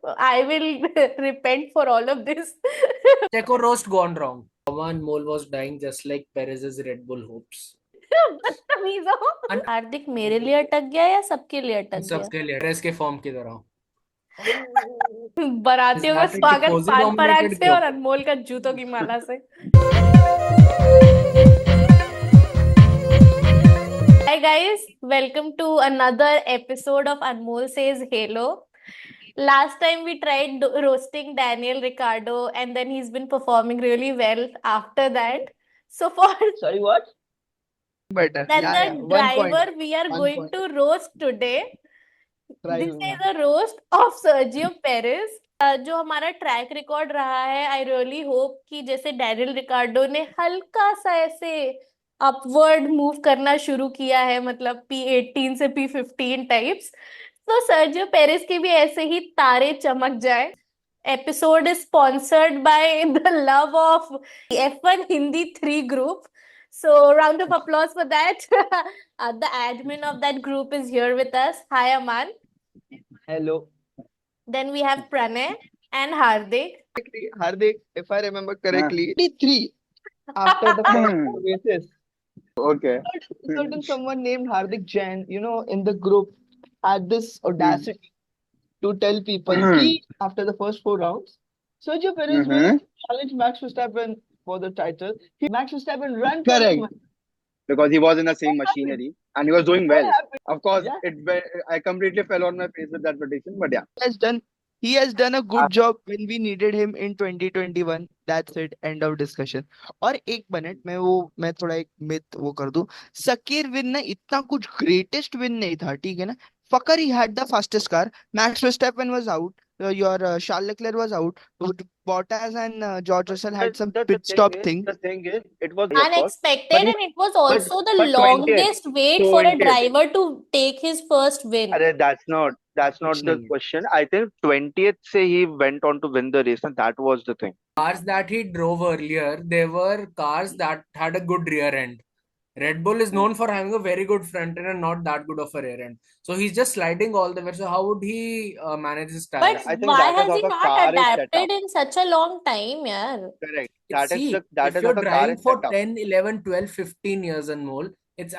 I will repent for all of this. Checo roast gone wrong. One Mole was dying just like Perez's Red Bull hopes. बदतमीज हो। हार्दिक मेरे लिए अटक गया या सबके लिए अटक गया? सबके लिए Perez के फॉर्म की तरह। Is बारातियों का that a स्वागत tifosi पान पराग dominated से और group? अनमोल का जूतों की माला से। Hi guys, welcome to another episode of Anmol Says Halo. Last time we tried roasting Daniel Ricciardo and then he's been performing really well after that. So for Sorry, what? Better. then Yeah, the yeah. driver we are 1 going point. to roast today. Try This दूंगा. is a roast of Sergio Perez. जो हमारा track record रहा है, आई really hope कि जैसे Daniel रिकार्डो ने हल्का सा ऐसे अपवर्ड मूव करना शुरू किया है, मतलब P18 से P15 टाइप्स, तो सर्जियो पेरेस की भी ऐसे ही तारे चमक जाए। Episode is sponsored by the love of F1 Hindi 3 group. So round of applause for that. The admin of that group is here with us. Hi Aman. Hello. Then we have Pranay and Hardik. Hardik, if I remember correctly, 23 after the first races. Okay. Certain someone named Hardik Jain, in the group, had this audacity to tell people कि after the first 4 rounds, Sergio Perez will challenge Max Verstappen for the title. Max Verstappen run for Correct. him. Because he was in the same What happened? machinery and he was doing What well. happened? Of course, Yeah. I completely fell on my face with that prediction, but yeah. He has done a good job when we needed him in 2021. That's it. End of discussion. और एक minute मैं थोड़ा एक myth वो कर दूं. Sakir win ना इतना कुछ ग्रेटेस्ट विन नहीं था, ठीक है ना. Fucker, he had the fastest car. Max Verstappen was out. Your Charles Leclerc was out. Bottas and George Russell had some pit stop thing. The thing is, it was of course, Unexpected, but and it was also the but 20th, longest wait for a 20th. driver to take his first win. Arre, that's not the question. I think 20th say he went on to win the race, and that was the thing. Cars that he drove earlier, they were cars that had a good rear end. Red Bull is known for having a very good front end and not that good of a rear end. So he's just sliding all the way. So how would he manage his But tires? I think why that is has how he the not car is set adapted up. in such a long time, yaar? Correct. See, That if is how you're the car driving is for set up. 10, 11, 12, 15 years and more,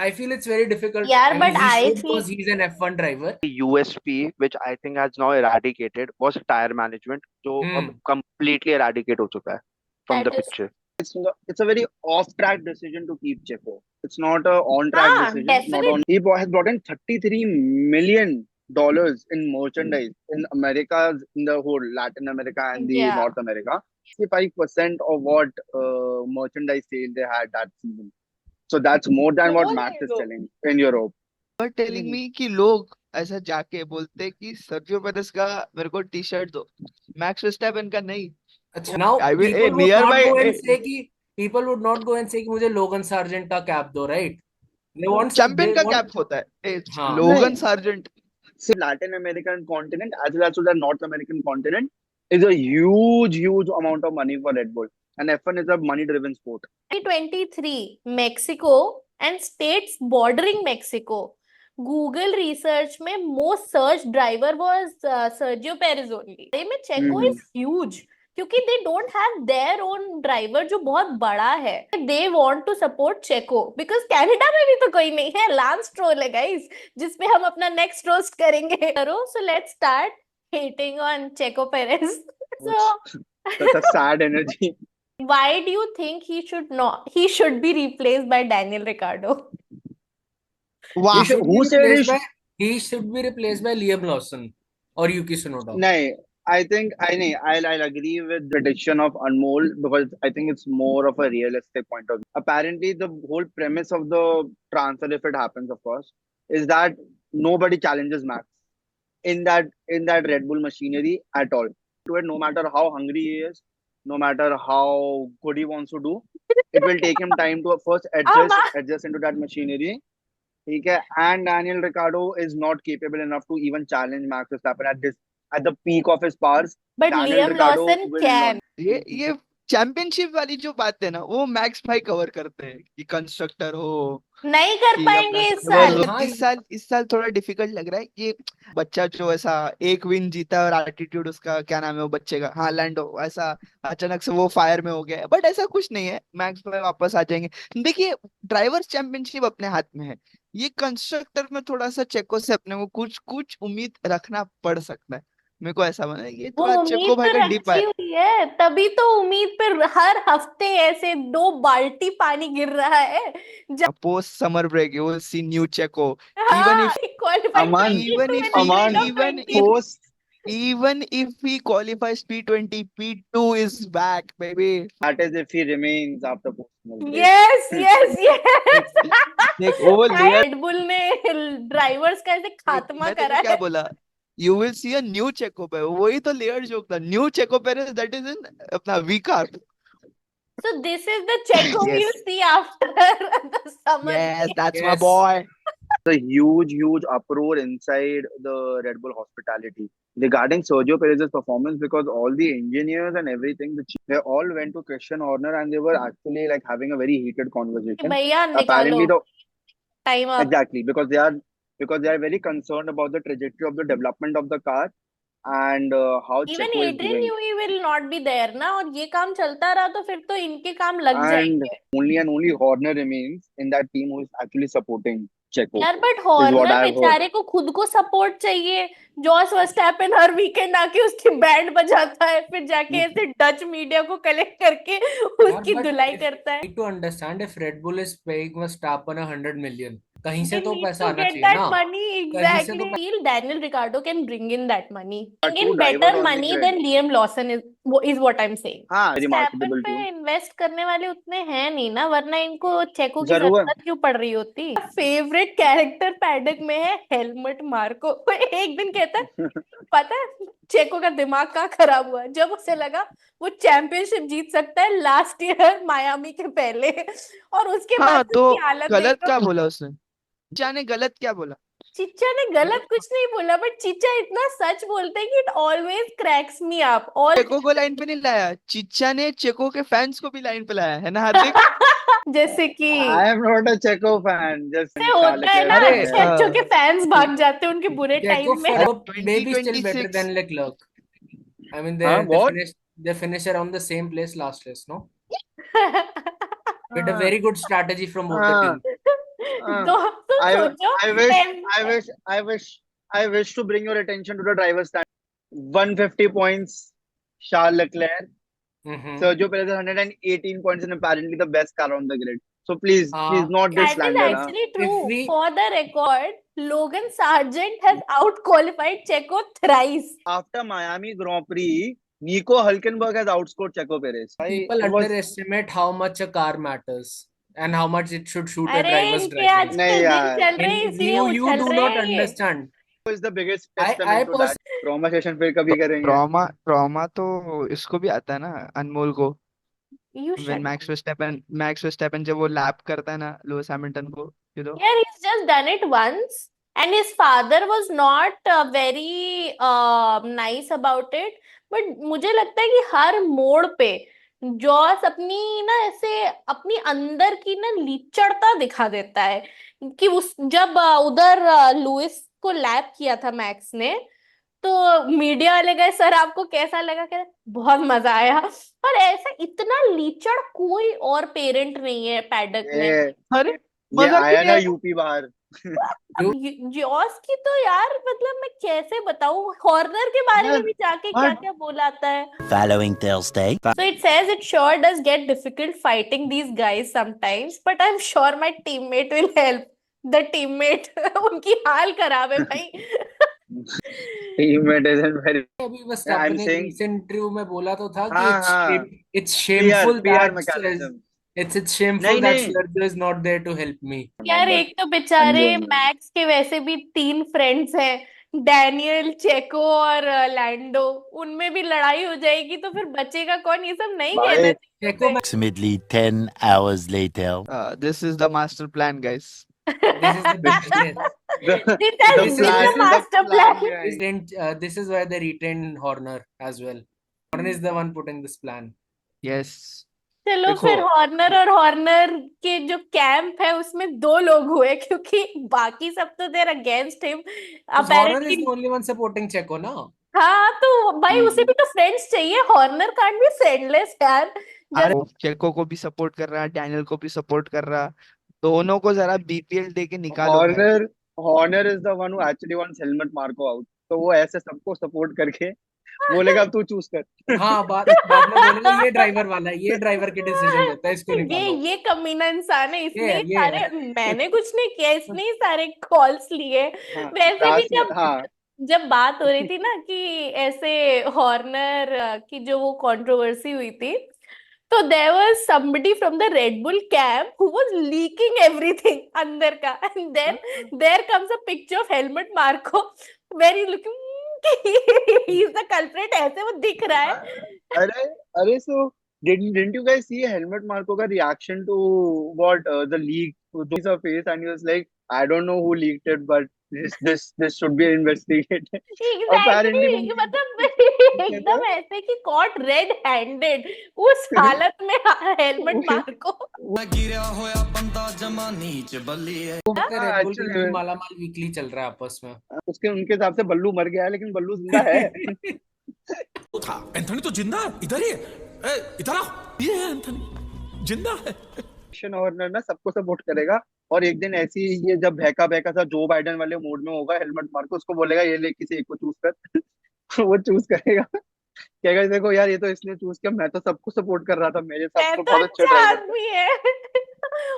I feel it's very difficult. Yeah, I mean, but he I should feel because he's an F1 driver. The USP, which I think has now eradicated, was tire management, जो अब completely eradicate हो चुका है from the that is picture. It's a very off-track decision to keep Checo. It's not a on-track decision. definitely. He has brought in $33 million in merchandise in America, in the whole Latin America and the Yeah. North America. 65% of what merchandise sale they had that season. So that's more than what Max is selling in Europe. You are telling me कि लोग ऐसा जाके बोलते कि Sergio Perez का मेरे को T shirt दो, मैक्स वर्स्टैपेन का नहीं. Now I will, people would nearby, not go and say कि people would not go and say कि मुझे Logan Sargent का cap दो, right? They want चैंपियन का want कैप होता है. हाँ. लोगन sergeant. See, Latin American continent as well as to the North American continent is a huge amount of money for Red Bull. And F1 is a money-driven sport. 2023, Mexico and states bordering Mexico. Google research में most searched driver was Sergio Perez only. में Checo is huge क्योंकि they don't have their own driver जो बहुत बड़ा है. They want to support Checo because Canada में भी तो कोई नहीं है. Lance Stroll है guys, जिसपे हम अपना next roast करेंगे. So let's start hating on Checo Perez. So Such a sad energy. why do you think he should be replaced by Daniel Ricciardo? वाह. He should be replaced by Liam Lawson or Yuki Tsunoda. No, I'll agree with the prediction of Anmol because I think it's more of a realistic point of view. Apparently, the whole premise of the transfer, if it happens, of course, is that nobody challenges Max in that Red Bull machinery at all. To it, no matter how hungry he is, no matter how good he wants to do, it will take him time to first adjust into that machinery. Okay? And Daniel Ricciardo is not capable enough to even challenge Max Verstappen at the peak of his powers. But Daniel Liam Ricciardo Lawson will can. ये championship वाली जो बात है ना वो max भाई cover करते हैं कि कंस्ट्रक्टर हो नहीं कर कि अपना पाएंगे इस ड्राइवर साल। हो। हाँ इस साल थोड़ा डिफिकल्ट लग रहा है कि बच्चा जो ऐसा एक विन जीता है और एटीट्यूड उसका क्या नाम है वो बच्चे का, हाँ लैंडो, ऐसा अचानक से वो फायर में हो गया है, बट ऐसा कुछ नहीं है, मैक्स भाई वापस आ जाएंगे। देखिए ड्राइवर्स चैंपियनशिप अपने हाथ में है, ये कंस्ट्रक्टर में थोड़ा सा चेको से अपने को कुछ कुछ उम्मीद रखना पड़ सकता है। मेरे को ऐसा बना है, ये वो थोड़ा उम्मीद चेको भाई तो का डिप रखी है। हुई है, तभी तो उम्मीद पर हर हफ्ते ऐसे 2 बाल्टी पानी गिर रहा है। Post summer break you will see new Checo, even हाँ, if qualify Aman, 2020 Aman, instead of even if 20. post even if he qualifies P20, P2 is back, baby. that is if he remains after post break. Yes yes yes. देख वो layer, Red Bull ने drivers का ऐसे देख खात्मा मैं तेरे को करा क्या है। बोला, you will see a new Checo पे, वही तो लेयर जोक था, new Checo Perez that is in अपना वी car. So this is the Checo we'll Yes, see after the summer yes, break. that's my yes. boy. A huge uproar inside the Red Bull hospitality regarding Sergio Perez's performance because all the engineers and everything, they all went to Christian Horner and they were actually like having a very heated कि conversation. भैया Apparently, निकालो, time up. exactly because they are very concerned about the trajectory of the development of the car and how even Checo is Adrian doing. Newey will not be there ना, और ये काम चलता रहा तो फिर तो इनके काम लग And जाएंगे। only Horner remains in that team who is actually supporting Checo, यार but is what Horner I have heard. बेचारे को खुद को सपोर्ट चाहिए। जॉस वर्स्टैपेन हर वीकेंड आके उसकी बैंड बजाता है, फिर जाके ऐसे डच मीडिया को कलेक्ट करके यार उसकी but धुलाई if करता है। try to understand if Red Bull is paying Verstappen 100 million, कहीं They से तो need पैसा to आना get चाहिए that ना, money, कहीं से exactly. तो I feel Daniel Ricciardo can bring in that money. Bring Two in drivers better on the money grid. than Liam Lawson is what I'm saying. Very स्टैपन marketable पे team. Invest करने वाले उतने हैं नहीं ना, वरना इनको चेको की जरूर जरूरत क्यों पड़ रही होती। फेवरेट कैरेक्टर पैडक में है हेलमेट मार्को। वो एक दिन कहता है, पता है चेको का दिमाग कहाँ खराब हुआ, जब उसे लगा वो चैंपियनशिप जीत सकता है लास्ट ईयर मायामी के पहले, और उसके बाद हाँ तो उसकी हालत गलत देखो। क्या बोला उसने, जाने गलत क्या बोला। चिच्चा ने गलत कुछ नहीं बोला, बट चिच्चा इतना सच बोलते हैं कि it always cracks me up all. चेको को लाइन पे नहीं लाया, चिच्चा ने चेको के फैंस को भी लाइन पे लाया है ना हार्दिक। जैसे कि I am not a Checo fan. Just से Charles होता है ना, Leclerc अरे fan अच्छे है. अच्छों के फैंस भाग जाते हैं उनके बुरे Checo टाइम में। for maybe still better 2026 than Leclerc. I mean हाँ what? they finished around the same place last race, no? We had a very good strategy from both the हाँ teams. हाँ. तो तुम I सोचो I wish um- I wish I wish I wish to bring your attention to the driver's stand. 150 points, Charles Leclerc. Mm-hmm. Sergio Perez has 118 points and apparently the best car on the grid. So please not this that is slander. actually If true. we For the record, Logan Sargent has out qualified Checo thrice. After Miami Grand Prix, Nico Hülkenberg has outscored Checo Perez. people It was underestimate how much a car matters and how much it should suit a अरे driver's इनके driving. नहीं आजकल दिन यार. चल रहे And हैं इसलिए you उछल do रहे not हैं ये। understand. Is the biggest I testament to that. personally Trauma session फिर कभी करेंगे. ट्रॉमा ट्रॉमा तो इसको भी आता है ना अनमोल को, You when shut up. Max Verstappen जब वो लैप करता है ना लुइस हैमिल्टन को, you know. Yeah, he's just done it once, and his father was not very nice about it. But मुझे लगता है कि हर मोड़ पे जॉस अपनी ना ऐसे अपनी अंदर की ना लीचड़ता दिखा देता है कि उस जब उधर लुइस को लैप किया था मैक्स ने, तो मीडिया वाले गए, सर आपको कैसा लगा, कह बहुत मजा आया। और ऐसा इतना लीचड़ कोई और पेरेंट नहीं है पैडक में। ये अरे ये मजा आया क्यों ना नहीं यूपी बाहर. जॉस की तो यार मतलब मैं कैसे बताऊं, हॉर्नर के बारे में भी जाके क्या but क्या बोलाता है। Following Thursday. So it says it sure does get difficult fighting these guys sometimes, but I'm sure my teammate will help. The teammate उनकी हाल खराब है भाई। teammate isn't very. अभी बस I'm अपने saying recent इंटरव्यू में बोला तो था कि हाँ हाँ it's shameful PR that mechanism. it's shameful नहीं that नहीं. Sergio is not there to help me. यार But एक तो बेचारे I'm going. मैक्स के वैसे भी 3 फ्रेंड्स हैं, डैनियल, चेको और लैंडो। उनमें भी लड़ाई हो जाएगी तो फिर बचेगा कौन, ये सब नहीं कहना भाई चाहिए Checo, उसे। Approximately 10 hours later. This is the master plan guys. this is the business. the This has the This is been plan the why the master plan plan. this, behind. this is why they retained Horner as well. Horner is the one putting this plan. Yes चलो देखो फिर Horner और Horner के जो camp है उसमें दो लोग हुए, क्योंकि बाकी सब तो they're against him Because Horner is apparently. the only one supporting Checo, ना? हाँ तो भाई उसे हम्म। भी तो फ्रेंड्स चाहिए, हॉर्नर कांट बी फ्रेंडलेस यार। अरे चेको को भी सपोर्ट कर रहा, डैनियल को भी सपोर्ट कर रहा, दोनों को जरा बीपीएल दे के निकालो भाई। Horner Horner is the one who actually wants helmet Marco out, तो वो ऐसे सबको सपोर्ट करके बोलेगा अब तू चूज कर। हाँ, बाद में बोलेगा ये ड्राइवर वाला है, ये ड्राइवर के डिसीजन लेता है, इसको निकालो। ये कमीना इंसान है, इसने ही ये सारे, मैंने कुछ नहीं किया, इसने ही सारे कॉल्स लिए। हाँ वैसे भी जब हाँ जब बात हो रही थी ना कि ऐसे हॉर्नर की जो वो कंट्रोवर्सी हुई थी, तो there was somebody from the Red Bull camp who was leaking everything अंदर का, and then there comes a picture of Helmut Marko where he looking he is the culprit, ऐसे वो दिख रहा है। अरे अरे सो didn't you guys see Helmut Marko का reaction to what the leak to his face, and he was like, I don't know who leaked it, but this should be investigated. Apparently वो exactly, मतलब कहता एकदम ऐसे कि cot red handed उस हालत में हेलमेट मार्को। मैं गिरा होया बंदा जमा नीच बल्ली है। रेड बुल actually टीम मालामाल वीकली चल रहा है आपस में। उसके उनके हिसाब से बल्लू मर गया है, लेकिन बल्लू जिंदा है। वो था एंथनी तो जिंदा है, इधर ही है। ए, इधर आओ, ये है एंथनी, जिंदा है। हॉर्नर ना सबको सपोर्ट करेगा, और एक दिन ऐसी ये जब बहका बहका सा जो बाइडन वाले मोड में होगा, हेलमेट मार्को उसको बोलेगा ये ले किसी एक को चूज कर। वो चूज करेगा, कहेगा देखो यार ये तो इसने चूज किया, मैं तो सबको सपोर्ट कर रहा था, मेरे साथ मैं तो तो बहुत अच्छा अच्छा ड्राइवर आदमी है।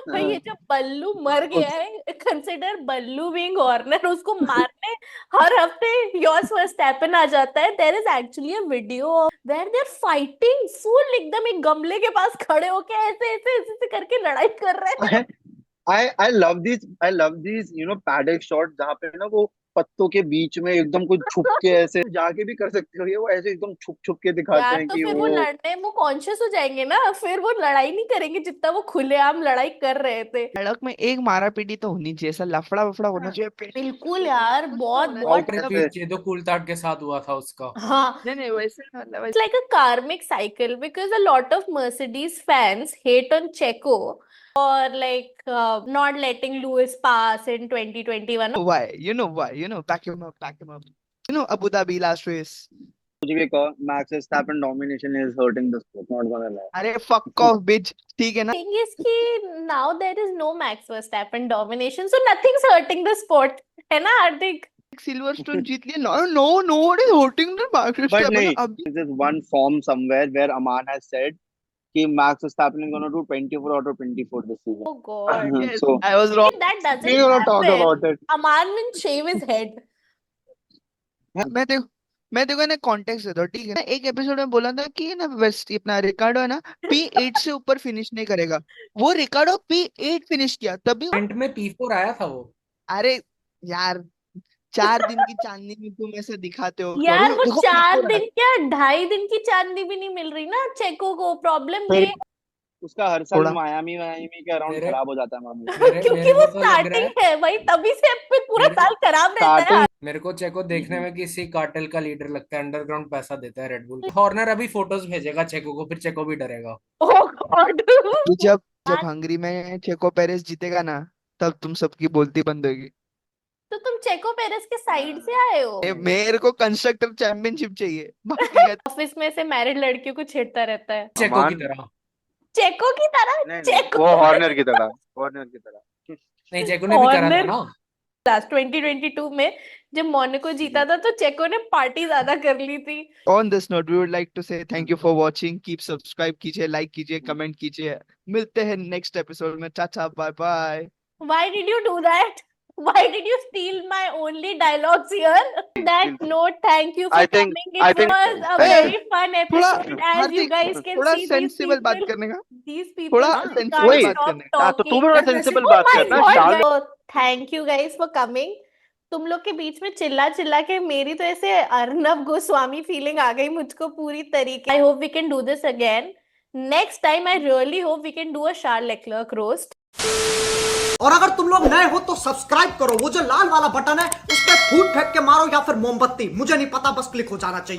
भाई ये जो बल्लू मर गया है, कंसिडर बल्लू बीइंग हॉर्नर, उसको मारने हर हफ्ते योर्स वर्स्टैपेन आ जाता है। There is actually a video where they are fighting full, एकदम एक गमले के पास खड़े होके ऐसे ऐसे ऐसे ऐसे करके लड़ाई कर रहे हैं। I love these paddle shot जहाँ पे ना वो पत्तों के बीच में एकदम कुछ छुप के ऐसे जाके भी कर सकते हो, ये वो ऐसे एकदम छुप छुप के दिखाते यार हैं तो कि फिर वो वो लड़ने वो कॉन्शियस हो जाएंगे ना, फिर वो लड़ाई नहीं करेंगे जितना वो खुलेआम लड़ाई कर रहे थे। सड़क में एक मारा पीटी तो होनी चाहिए, ऐसा लफड़ा वफड़ा होना चाहिए, पेटी बिल्कुल यार, बहुत और बहुत अरे तो कैसे ये चेदो कूलताट के साथ हुआ था उसका। हाँ। नहीं नहीं वैसे मतलब It's like a karmic cycle because a lot of Mercedes fans hate on Checo for not letting Lewis pass in 2021. why, back him up, Abu Dhabi last race, कुछ भी कहो, max Verstappen domination is hurting the sport, not gonna lie. अरे fuck off bitch, ठीक है ना। Thing is कि now there is no Max Verstappen domination, so nothing's hurting the sport, है ना हार्दिक? सिल्वर स्टोन जीत लिया, no one is hurting the Max but Verstappen नहीं, अभी। This is one form somewhere where a man has said कि Max Verstappen is gonna do 24 out of 24 this season. Oh God. Yes, So I was wrong. That we doesn't gonna talk happen. about it. Aman will shave his head. मैं देखो ना context देता हूँ, ठीक है ना। एक एपिसोड में बोला था कि ना वेस्ट अपना रिकार्डो है ना P8 से ऊपर फिनिश नहीं करेगा, वो रिकार्डो P8 फिनिश किया तभी। इवेंट में P4 आया था वो। अरे यार 4 दिन की चांदनी में तुम ऐसे दिखाते हो कि यार अरे वो देखो 4 P4 आया। दिन क्या 2.5 दिन की चांदी भी नहीं मिल रही ना चेको को। प्रॉब्लम फिर ये उसका हर साल थोड़ा मायामी के अराउंड मेरे खराब हो जाता है मामला। क्योंकि मेरे वो को तो लग रहा स्टार्टिंग है, है भाई, तभी से अब पे पूरा मेरे साल खराब रहता है। स्टार्टिंग मेरे को चेको देखने में किसी कार्टेल का लीडर लगता है, अंडरग्राउंड पैसा देता है रेड बुल। हॉर्नर अभी फोटोज भेजेगा चेको को, फिर चेको भी डरेगा। ओह गॉड। कि जब हंगरी में चेको पेरेस जीतेगा ना, तब तुम सबकी बोलती बंद होगी। तो तुम चेको पेरेस के साइड से आए हो? मेरे को कंस्ट्रक्टर चैंपियनशिप चाहिए, बाकी ऑफिस में से मैरिड लड़कियों को छेड़ता रहता है चेको की अमान तरह। चेको की तरह। नहीं चेको वो हॉर्नर की तरह, हॉर्नर की तरह। नहीं, चेको ने भी करा था हॉर्नर ना। लास्ट 2022 में जब मोनाको जीता था तो चेको ने पार्टी ज्यादा कर ली थी। On this note, we would like to say thank you for watching. Keep subscribe कीजिए, like कीजिए, comment कीजिए। मिलते हैं next episode में। Tata, bye bye. Why did you do that? Why did you steal my only dialogues here? On that note, thank you for I think- coming. It I think- was a Hey, very fun थोड़ा episode. As you Hardik, guys can थोड़ा see, these sensible बात people, करने का, these people थोड़ा can't sensible बात stop करने का। हाँ, तो तू भी talking. थोड़ा But सेंसिबल वैसे- बात Oh my करना God, shall. guys. So, thank you guys for coming. तुम लोग के बीच में चिल्ला चिल्ला के मेरी तो ऐसे अर्नब गोस्वामी फीलिंग आ गई मुझको पूरी तरीके। I hope we can do this again next time. I really hope we can do a Charles Leclerc roast. और अगर तुम लोग नए हो तो सब्सक्राइब करो, वो जो लाल वाला बटन है उस पर फूट फेंक के मारो या फिर मोमबत्ती, मुझे नहीं पता, बस क्लिक हो जाना चाहिए।